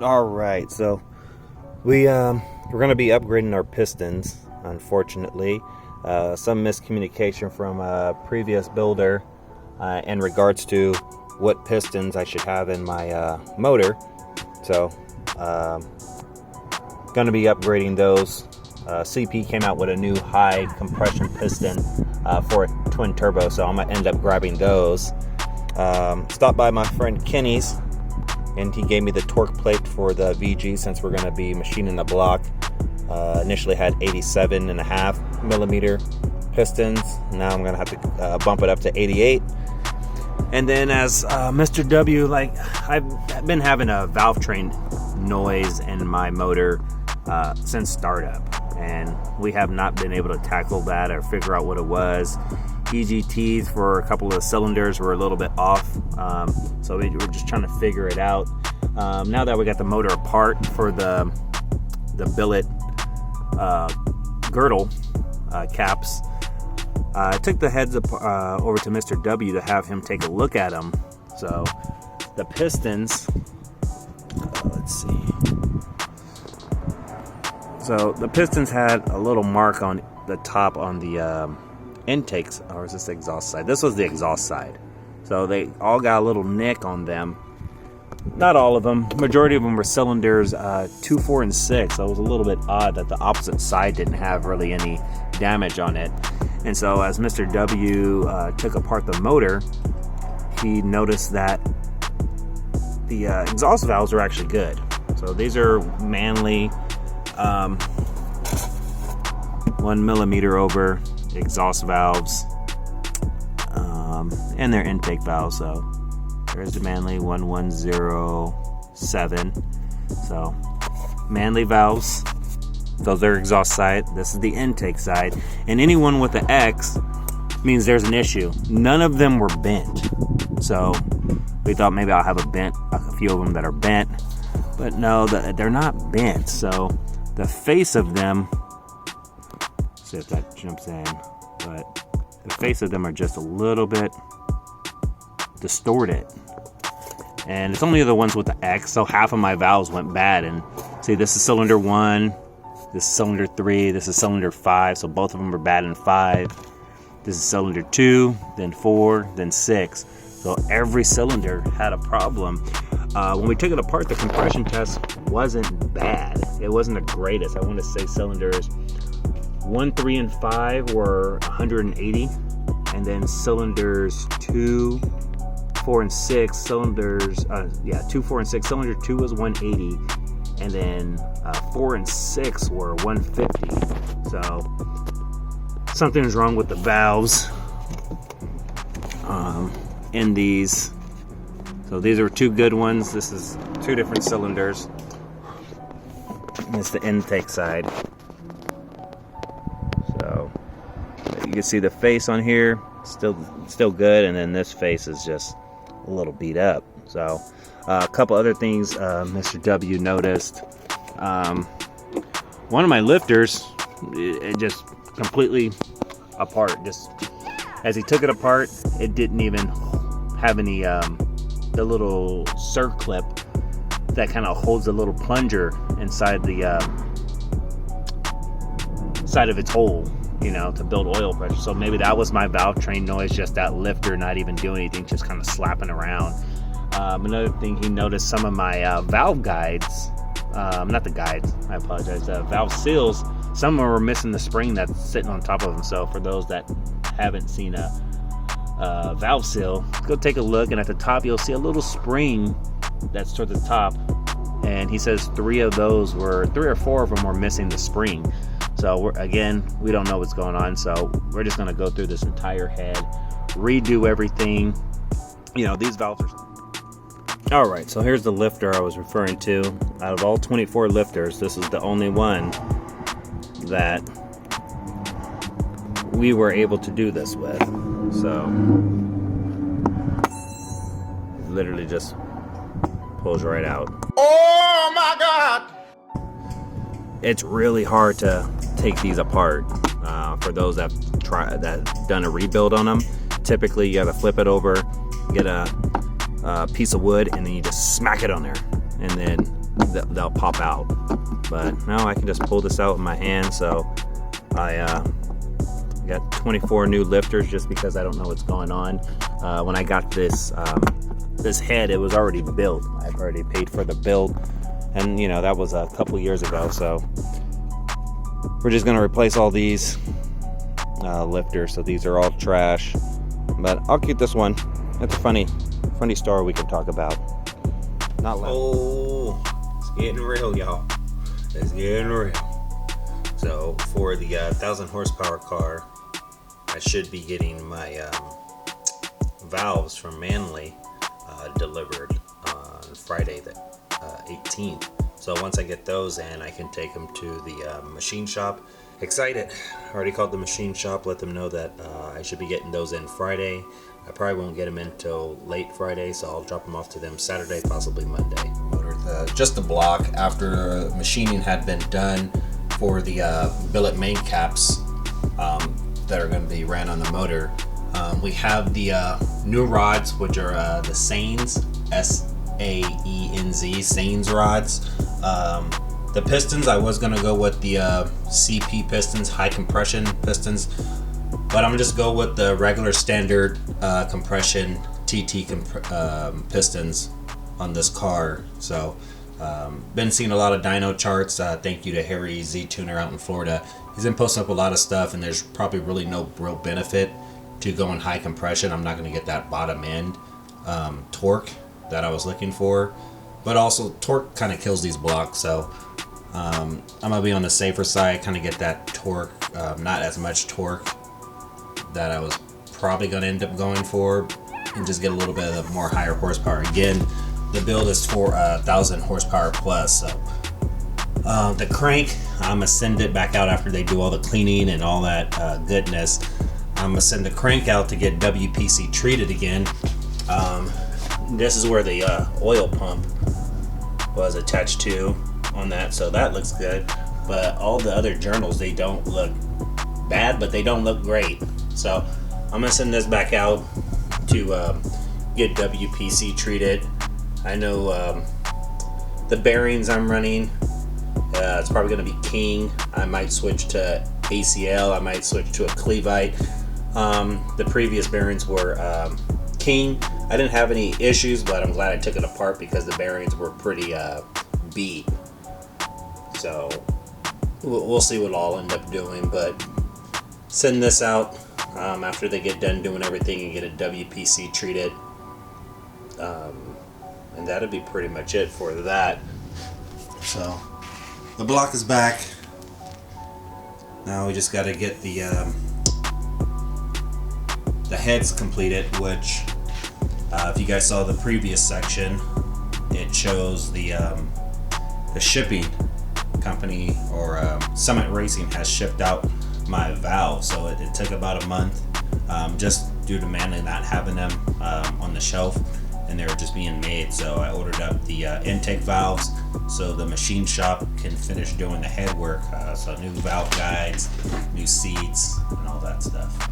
All right, so we're going to be upgrading our pistons. Unfortunately, some miscommunication from a previous builder in regards to what pistons I should have in my motor. So, going to be upgrading those. CP came out with a new high compression piston for a twin turbo, so I'm going to end up grabbing those. Stopped by my friend Kenny's, and he gave me the torque plate for the VG since we're going to be machining the block. Initially had 87.5 millimeter pistons. Now I'm going to have to bump it up to 88. And then as Mr. W, like, I've been having a valve train noise in my motor since startup, and we have not been able to tackle that or figure out what it was. EGTs for a couple of the cylinders were a little bit off, so we were just trying to figure it out. Now that we got the motor apart for the billet girdle caps, I took the heads up over to Mr. W to have him take a look at them. So the pistons, let's see. So the pistons had a little mark on the top on the intakes, or is this the exhaust side? This was the exhaust side. So they all got a little nick on them. Not all of them. Majority of them were cylinders 2, 4, and 6. So it was a little bit odd that the opposite side didn't have really any damage on it. And so as Mr. W took apart the motor, he noticed that the exhaust valves were actually good. So these are Manley 1 millimeter over exhaust valves, and their intake valves. So there's the Manley 1107. So Manley valves, those are exhaust side. This is the intake side, and anyone with an X means there's an issue. None of them were bent, so we thought maybe I'll have a few of them that are bent, but no, they're not bent. So the face of them, see if that jumps in, but the face of them are just a little bit distorted, and it's only the ones with the X. So half of my valves went bad, and see, this is cylinder 1, this is cylinder 3, this is cylinder 5, so both of them are bad in 5. This is cylinder 2, then 4, then 6. So every cylinder had a problem. When we took it apart, the compression test wasn't bad. It wasn't the greatest. I want to say cylinders 1, 3, and 5 were 180, and then cylinders 2, 4, and 6 cylinders, 2, 4, and 6. Cylinder 2 was 180, and then 4 and 6 were 150. So something's wrong with the valves in these. So these are 2 good ones. This is 2 different cylinders. And it's the intake side. So you can see the face on here still good, and then this face is just a little beat up. So a couple other things Mr. W noticed. One of my lifters, it just completely apart. Just as he took it apart, it didn't even have any the little circlip that kind of holds a little plunger inside the side of its hole, to build oil pressure. So maybe that was my valve train noise, just that lifter not even doing anything, just kind of slapping around. Another thing, he noticed some of my valve guides, not the guides, I apologize, valve seals, some of them were missing the spring that's sitting on top of them. So for those that haven't seen a valve seal, go take a look, and at the top you'll see a little spring that's toward the top, and he says 3 or 4 of them were missing the spring. So we don't know what's going on, so we're just going to go through this entire head, redo everything. These valves are... Alright, so here's the lifter I was referring to. Out of all 24 lifters, this is the only one that we were able to do this with. So literally just pulls right out. Oh my God! It's really hard to take these apart. For those that done a rebuild on them, typically you gotta flip it over, get a piece of wood, and then you just smack it on there, and then they'll pop out. But now I can just pull this out with my hand. So I got 24 new lifters just because I don't know what's going on. When I got this this head, it was already built. I've already paid for the build, and you know, that was a couple years ago. So we're just gonna replace all these lifters. So these are all trash, but I'll keep this one. It's a funny story we can talk about. Not loud. Oh, it's getting real, y'all. It's getting real. So for the 1,000 horsepower car, I should be getting my valves from Manly delivered on Friday the 18th. So once I get those in, I can take them to the machine shop. Excited. Already called the machine shop, let them know that I should be getting those in Friday. I probably won't get them in until late Friday, so I'll drop them off to them Saturday, possibly Monday. Just the block after machining had been done for the billet main caps that are going to be ran on the motor. We have the new rods, which are the Saenz, S-A-E-N-Z, Saenz rods. The pistons, I was going to go with the CP pistons, high compression pistons, but I'm just go with the regular standard compression TT pistons on this car. So been seeing a lot of dyno charts. Thank you to Harry Z Tuner out in Florida. He's been posting up a lot of stuff, and there's probably really no real benefit to going high compression. I'm not going to get that bottom end torque that I was looking for, but also torque kind of kills these blocks. So I'm gonna be on the safer side, kind of get that torque, not as much torque that I was probably going to end up going for, and just get a little bit of more higher horsepower. Again, the build is for 1,000 horsepower plus. So the crank, I'm gonna send it back out after they do all the cleaning and all that goodness. I'm gonna send the crank out to get WPC treated again. This is where the oil pump was attached to on that, so that looks good. But all the other journals, they don't look bad, but they don't look great. So I'm gonna send this back out to get WPC treated. I know the bearings I'm running, it's probably gonna be King. I might switch to ACL. I might switch to a Clevite. The previous bearings were King. I didn't have any issues, but I'm glad I took it apart because the bearings were pretty beat. So we'll see what I'll end up doing, but send this out after they get done doing everything and get a WPC treated, and that'll be pretty much it for that. So the block is back. Now we just got to get the heads completed, which if you guys saw the previous section, it shows the shipping company, or Summit Racing has shipped out my valve. So it took about a month, just due to Manly not having them on the shelf, and they were just being made. So I ordered up the intake valves so the machine shop can finish doing the head work. So new valve guides, new seats, and all that stuff.